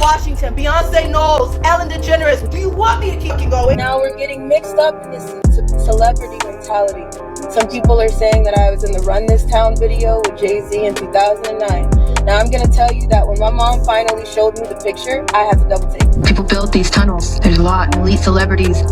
Washington, Beyonce Knowles, Ellen DeGeneres. Do you want me to keep going? Now we're getting mixed up in this celebrity mentality. Some people are saying that I was in the Run This Town video with Jay-Z in 2009. Now I'm gonna tell you that when my mom finally showed me the picture, I had to double take. People built these tunnels. There's a lot of elite celebrities.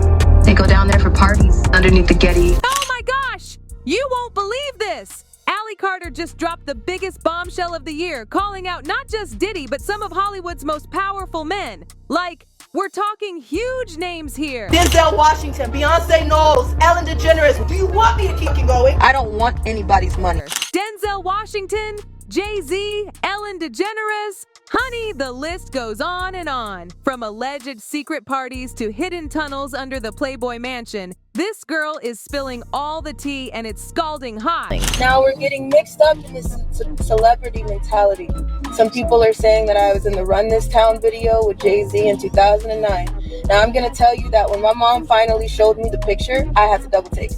They go down there for parties underneath the Getty. Oh my gosh! You won't believe this! Allie Carter just dropped the biggest bombshell of the year, calling out not just Diddy, but some of Hollywood's most powerful men. Like, we're talking huge names here. Denzel Washington, Beyonce Knowles, Ellen DeGeneres. Do you want me to keep going? I don't want anybody's money. Denzel Washington, Jay-Z, Ellen DeGeneres. Honey, the list goes on and on. From alleged secret parties to hidden tunnels under the Playboy Mansion, this girl is spilling all the tea and it's scalding hot. Now we're getting mixed up in this celebrity mentality. Some people are saying that I was in the Run This Town video with Jay-Z in 2009. Now I'm gonna tell you that when my mom finally showed me the picture, I had to double take.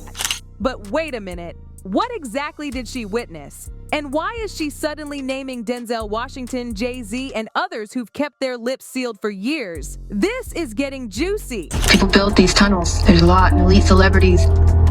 But wait a minute. What exactly did she witness? And why is she suddenly naming Denzel Washington, Jay-Z, and others who've kept their lips sealed for years? This is getting juicy. People built these tunnels. There's a lot of elite celebrities.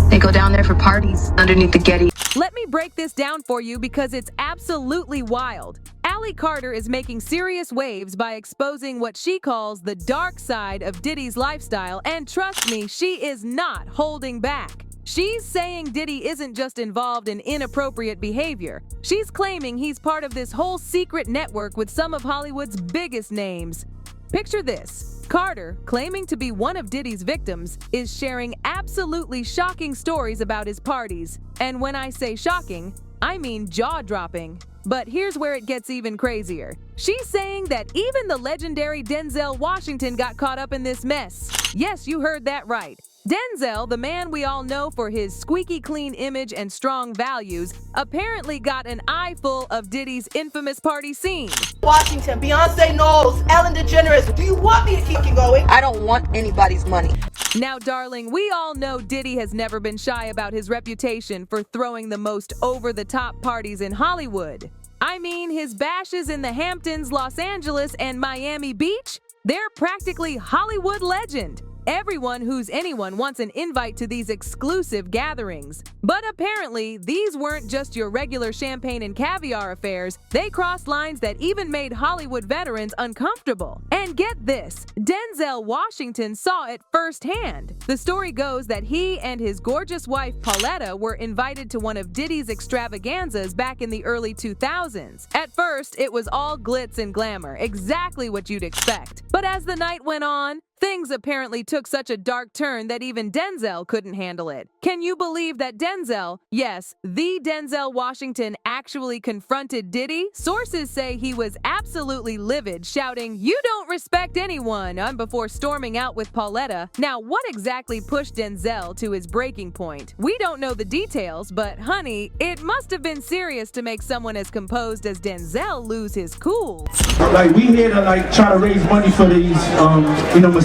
They go down there for parties underneath the Getty. Let me break this down for you because it's absolutely wild. Allie Carter is making serious waves by exposing what she calls the dark side of Diddy's lifestyle, and trust me, she is not holding back. She's saying Diddy isn't just involved in inappropriate behavior. She's claiming he's part of this whole secret network with some of Hollywood's biggest names. Picture this. Carter, claiming to be one of Diddy's victims, is sharing absolutely shocking stories about his parties. And when I say shocking, I mean jaw-dropping. But here's where it gets even crazier. She's saying that even the legendary Denzel Washington got caught up in this mess. Yes, you heard that right. Denzel, the man we all know for his squeaky clean image and strong values, apparently got an eyeful of Diddy's infamous party scene. Washington, Beyonce Knowles, Ellen DeGeneres. Do you want me to keep going? I don't want anybody's money. Now, darling, we all know Diddy has never been shy about his reputation for throwing the most over-the-top parties in Hollywood. I mean, his bashes in the Hamptons, Los Angeles, and Miami Beach, they're practically Hollywood legend. Everyone who's anyone wants an invite to these exclusive gatherings. But apparently, these weren't just your regular champagne and caviar affairs. They crossed lines that even made Hollywood veterans uncomfortable. And get this, Denzel Washington saw it firsthand. The story goes that he and his gorgeous wife Pauletta were invited to one of Diddy's extravaganzas back in the early 2000s. At first, it was all glitz and glamour, exactly what you'd expect. But as the night went on, things apparently took such a dark turn that even Denzel couldn't handle it. Can you believe that Denzel, yes, the Denzel Washington, actually confronted Diddy? Sources say he was absolutely livid, shouting, "You don't respect anyone," before storming out with Pauletta. Now, what exactly pushed Denzel to his breaking point? We don't know the details, but honey, it must have been serious to make someone as composed as Denzel lose his cool. Like, we here to try to raise money for these,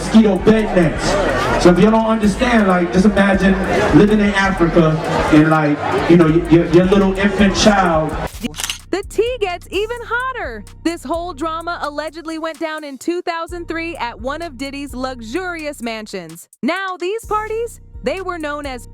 mosquito bed nets. So if you don't understand, just imagine living in Africa and your little infant child. The tea gets even hotter. This whole drama allegedly went down in 2003 at one of Diddy's luxurious mansions. Now, these parties, they were known as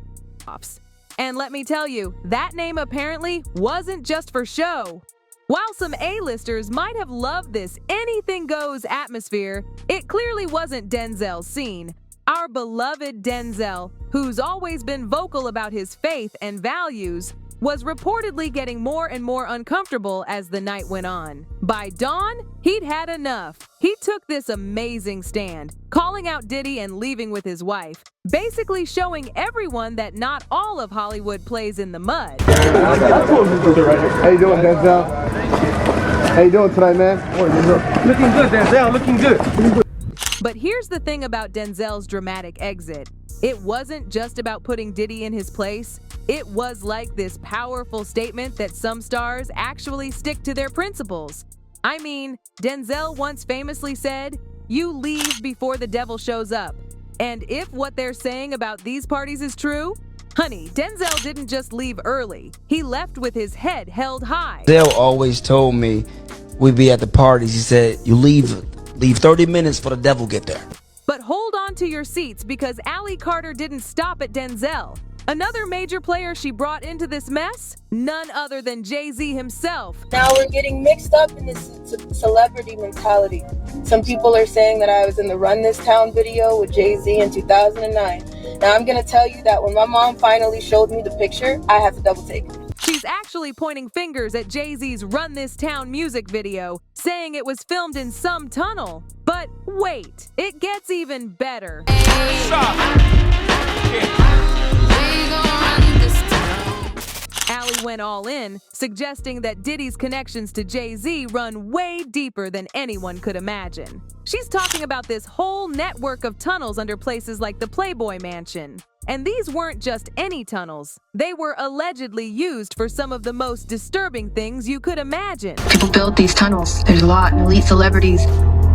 offs. And let me tell you, that name apparently wasn't just for show. While some A-listers might have loved this anything-goes atmosphere, it clearly wasn't Denzel's scene. Our beloved Denzel, who's always been vocal about his faith and values, was reportedly getting more and more uncomfortable as the night went on. By dawn, he'd had enough. He took this amazing stand, calling out Diddy and leaving with his wife, basically showing everyone that not all of Hollywood plays in the mud. How you doing, Denzel? How you doing tonight, man? Looking good, Denzel, looking good. But here's the thing about Denzel's dramatic exit. It wasn't just about putting Diddy in his place. It was like this powerful statement that some stars actually stick to their principles. I mean, Denzel once famously said, "You leave before the devil shows up." And if what they're saying about these parties is true, honey, Denzel didn't just leave early. He left with his head held high. Denzel always told me we'd be at the parties. He said, "You leave Leave 30 minutes for the devil get there. But hold on to your seats because Allie Carter didn't stop at Denzel. Another major player she brought into this mess? None other than Jay-Z himself. Now we're getting mixed up in this celebrity mentality. Some people are saying that I was in the Run This Town video with Jay-Z in 2009. Now I'm gonna tell you that when my mom finally showed me the picture, I had to double take. She's actually pointing fingers at Jay-Z's Run This Town music video, saying it was filmed in some tunnel. But wait, it gets even better. Allie went all in, suggesting that Diddy's connections to Jay-Z run way deeper than anyone could imagine. She's talking about this whole network of tunnels under places like the Playboy Mansion. And these weren't just any tunnels. They were allegedly used for some of the most disturbing things you could imagine. People build these tunnels. There's a lot, and elite celebrities,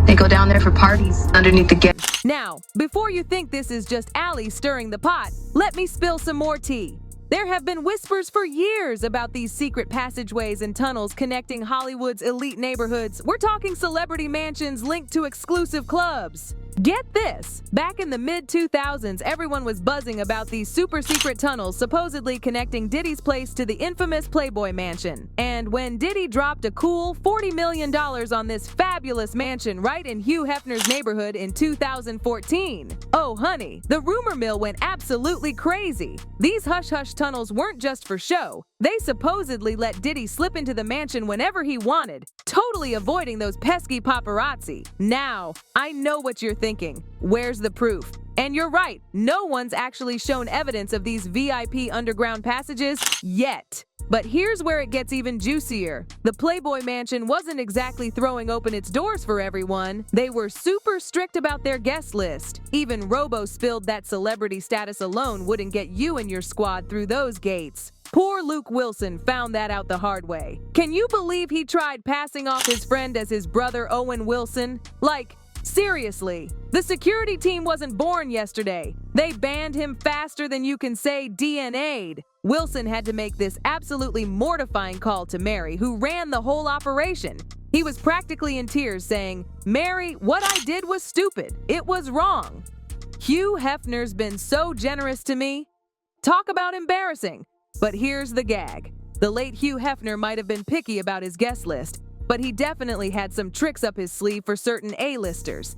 they go down there for parties underneath the gate. Now, before you think this is just Allie stirring the pot, let me spill some more tea. There have been whispers for years about these secret passageways and tunnels connecting Hollywood's elite neighborhoods. We're talking celebrity mansions linked to exclusive clubs. Get this! Back in the mid-2000s, everyone was buzzing about these super secret tunnels supposedly connecting Diddy's place to the infamous Playboy Mansion. And when Diddy dropped a cool $40 million on this fabulous mansion right in Hugh Hefner's neighborhood in 2014, oh honey, the rumor mill went absolutely crazy. These hush-hush tunnels weren't just for show. They supposedly let Diddy slip into the mansion whenever he wanted, totally avoiding those pesky paparazzi. Now, I know what you're thinking. Where's the proof? And you're right, no one's actually shown evidence of these VIP underground passages yet. But here's where it gets even juicier. The Playboy Mansion wasn't exactly throwing open its doors for everyone. They were super strict about their guest list. Even Robo spilled that celebrity status alone wouldn't get you and your squad through those gates. Poor Luke Wilson found that out the hard way. Can you believe he tried passing off his friend as his brother Owen Wilson? Like, seriously, the security team wasn't born yesterday. They banned him faster than you can say DNA'd. Wilson had to make this absolutely mortifying call to Mary, who ran the whole operation. He was practically in tears saying, "Mary, what I did was stupid. It was wrong." Hugh Hefner's been so generous to me. Talk about embarrassing. But here's the gag. The late Hugh Hefner might have been picky about his guest list, but he definitely had some tricks up his sleeve for certain A-listers.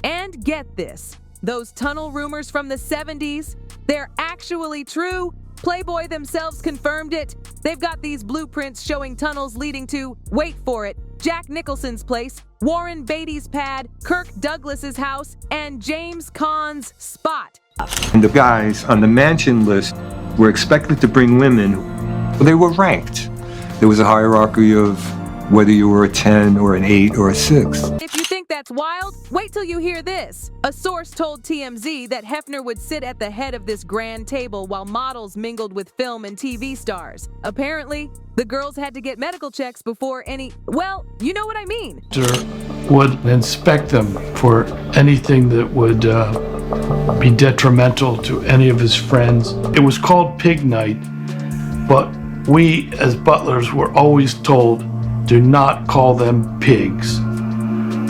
And get this, those tunnel rumors from the 70s, they're actually true. Playboy themselves confirmed it. They've got these blueprints showing tunnels leading to, wait for it, Jack Nicholson's place, Warren Beatty's pad, Kirk Douglas's house, and James Caan's spot. And the guys on the mansion list were expected to bring women. They were ranked. There was a hierarchy of whether you were a 10 or an 8 or a 6. If you think that's wild, wait till you hear this. A source told TMZ that Hefner would sit at the head of this grand table while models mingled with film and TV stars. Apparently, the girls had to get medical checks before any, well, you know what I mean. Would inspect them for anything that would be detrimental to any of his friends. It was called Pig Night, but we as butlers were always told, do not call them pigs.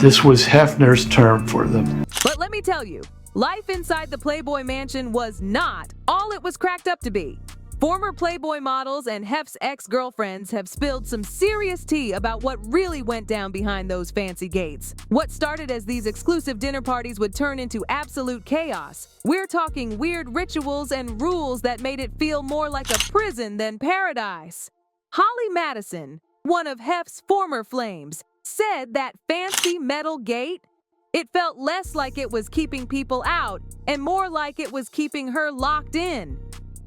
This was Hefner's term for them. But let me tell you, life inside the Playboy Mansion was not all it was cracked up to be. Former Playboy models and Hef's ex-girlfriends have spilled some serious tea about what really went down behind those fancy gates. What started as these exclusive dinner parties would turn into absolute chaos. We're talking weird rituals and rules that made it feel more like a prison than paradise. Holly Madison, one of Hef's former flames, said that fancy metal gate, it felt less like it was keeping people out and more like it was keeping her locked in.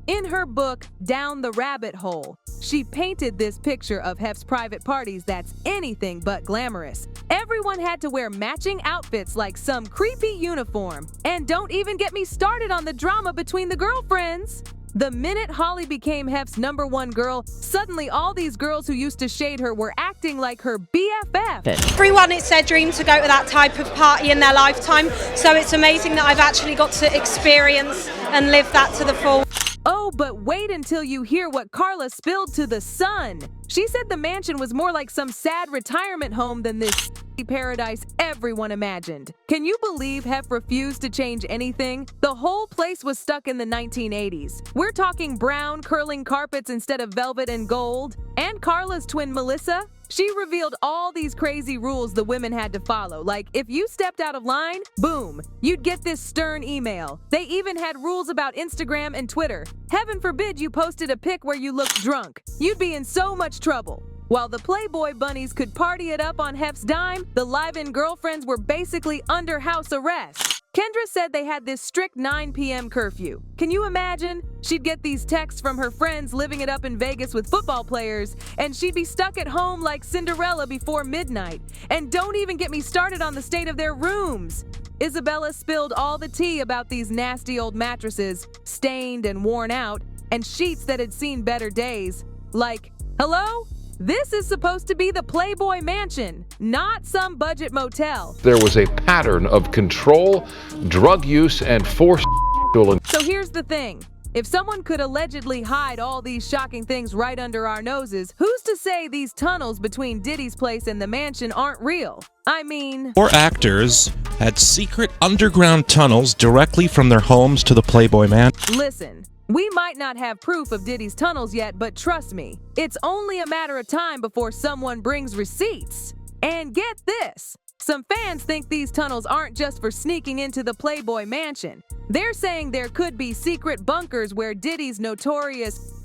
In her book, Down the Rabbit Hole, she painted this picture of Hef's private parties that's anything but glamorous. Everyone had to wear matching outfits like some creepy uniform. And don't even get me started on the drama between the girlfriends. The minute Holly became Hef's #1 girl, suddenly all these girls who used to shade her were acting like her BFF. Everyone, it's their dream to go to that type of party in their lifetime, so it's amazing that I've actually got to experience and live that to the full. Oh Oh, but wait until you hear what Carla spilled to The Sun. She said the mansion was more like some sad retirement home than this paradise everyone imagined. Can you believe Hef refused to change anything? The whole place was stuck in the 1980s. We're talking brown, curling carpets instead of velvet and gold. And Carla's twin Melissa? She revealed all these crazy rules the women had to follow, like if you stepped out of line, boom, you'd get this stern email. They even had rules about Instagram and Twitter. Heaven forbid you posted a pic where you looked drunk. You'd be in so much trouble. While the Playboy bunnies could party it up on Hef's dime, the live-in girlfriends were basically under house arrest. Kendra said they had this strict 9 p.m. curfew. Can you imagine? She'd get these texts from her friends living it up in Vegas with football players, and she'd be stuck at home like Cinderella before midnight. And don't even get me started on the state of their rooms. Isabella spilled all the tea about these nasty old mattresses, stained and worn out, and sheets that had seen better days. Like, hello? This is supposed to be the Playboy Mansion, not some budget motel. There was a pattern of control, drug use, and forced. So here's the thing. If someone could allegedly hide all these shocking things right under our noses, who's to say these tunnels between Diddy's place and the mansion aren't real? I mean... 4 actors had secret underground tunnels directly from their homes to the Playboy Mansion. Listen. We might not have proof of Diddy's tunnels yet, but trust me, it's only a matter of time before someone brings receipts. And get this, some fans think these tunnels aren't just for sneaking into the Playboy Mansion. They're saying there could be secret bunkers where Diddy's notorious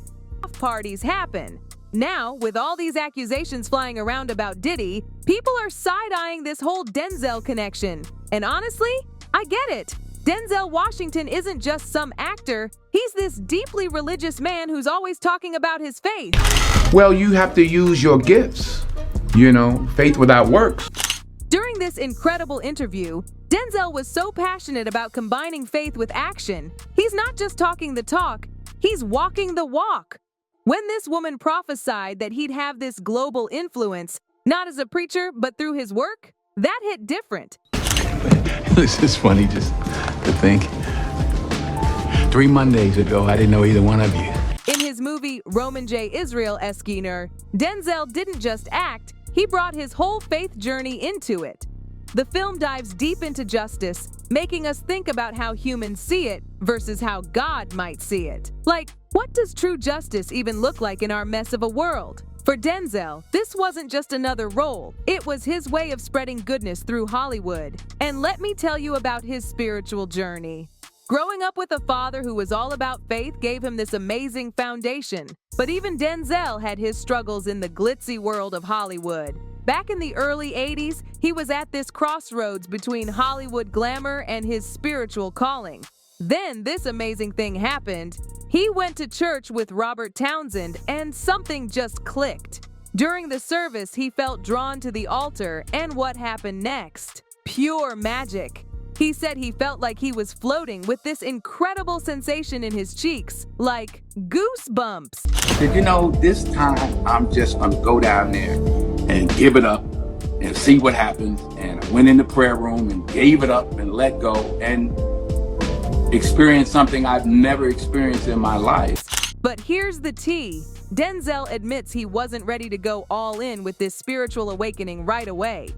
parties happen. Now, with all these accusations flying around about Diddy, people are side-eyeing this whole Denzel connection. And honestly, I get it. Denzel Washington isn't just some actor, he's this deeply religious man who's always talking about his faith. Well, you have to use your gifts. You know, faith without works. During this incredible interview, Denzel was so passionate about combining faith with action. He's not just talking the talk, he's walking the walk. When this woman prophesied that he'd have this global influence, not as a preacher, but through his work, that hit different. This is funny just to think. 3 Mondays ago, I didn't know either one of you. In his movie Roman J. Israel Eskiner, Denzel didn't just act, he brought his whole faith journey into it. The film dives deep into justice, making us think about how humans see it versus how God might see it. Like, what does true justice even look like in our mess of a world? For Denzel, this wasn't just another role, it was his way of spreading goodness through Hollywood. And let me tell you about his spiritual journey. Growing up with a father who was all about faith gave him this amazing foundation. But even Denzel had his struggles in the glitzy world of Hollywood. Back in the early 80s, he was at this crossroads between Hollywood glamour and his spiritual calling. Then this amazing thing happened. He went to church with Robert Townsend and something just clicked. During the service, he felt drawn to the altar, and what happened next? Pure magic. He said he felt like he was floating with this incredible sensation in his cheeks, like goosebumps. Did you know this time I'm just gonna go down there and give it up and see what happens? And I went in the prayer room and gave it up and let go and experienced something I've never experienced in my life. But here's the tea. Denzel admits he wasn't ready to go all in with this spiritual awakening right away.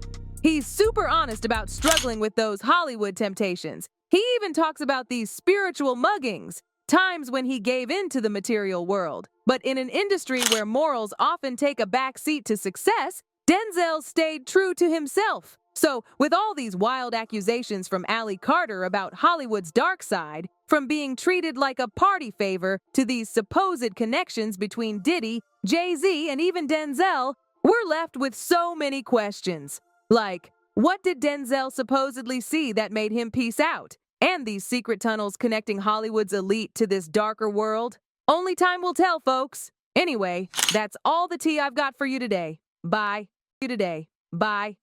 He's super honest about struggling with those Hollywood temptations. He even talks about these spiritual muggings, times when he gave in to the material world. But in an industry where morals often take a back seat to success, Denzel stayed true to himself. So, with all these wild accusations from Ally Carter about Hollywood's dark side, from being treated like a party favor to these supposed connections between Diddy, Jay-Z, and even Denzel, we're left with so many questions. Like, what did Denzel supposedly see that made him peace out? And these secret tunnels connecting Hollywood's elite to this darker world? Only time will tell, folks. Anyway, that's all the tea I've got for you today. Bye. Bye.